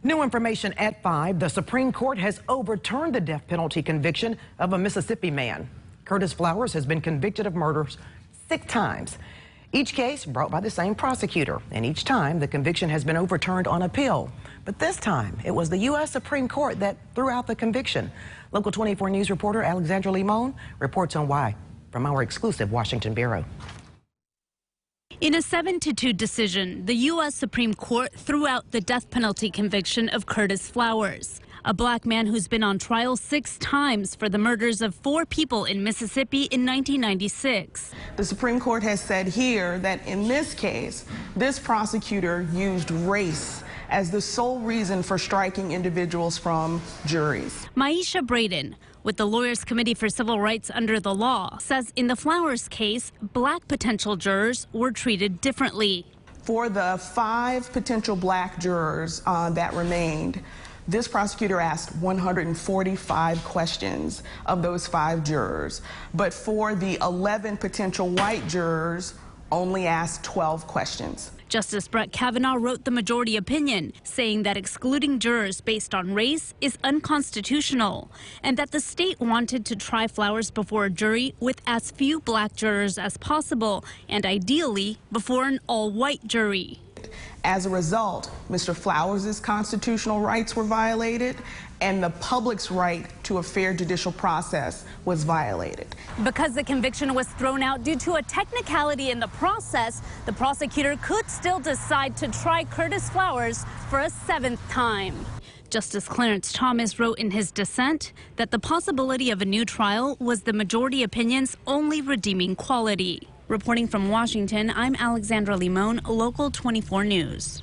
New information at 5. The Supreme Court has overturned the death penalty conviction of a Mississippi man. Curtis Flowers has been convicted of murders 6 times. Each case brought by the same prosecutor, and each time the conviction has been overturned on appeal. But this time, it was the U.S. Supreme Court that threw out the conviction. Local 24 News reporter Alexandra Limon reports on why from our exclusive Washington Bureau. In a 7-2 decision, the U.S. Supreme Court threw out the death penalty conviction of Curtis Flowers, a black man who's been on trial 6 times for the murders of 4 people in Mississippi in 1996. The Supreme Court has said here that in this case, this prosecutor used race as the sole reason for striking individuals from juries. Maisha Braden, with the Lawyers Committee for Civil Rights Under the Law, says in the Flowers case, black potential jurors were treated differently. For the 5 potential black jurors that remained, this prosecutor asked 145 questions of those 5 jurors. But for the 11 potential white jurors, only asked 12 questions. Justice Brett Kavanaugh wrote the majority opinion, saying that excluding jurors based on race is unconstitutional, and that the state wanted to try Flowers before a jury with as few black jurors as possible, and ideally before an all-white jury. As a result, Mr. Flowers' constitutional rights were violated, and the public's right to a fair judicial process was violated. Because the conviction was thrown out due to a technicality in the process, the prosecutor could still decide to try Curtis Flowers for a 7th time. Justice Clarence Thomas wrote in his dissent that the possibility of a new trial was the majority opinion's only redeeming quality. Reporting from Washington, I'm Alexandra Limon, Local 24 News.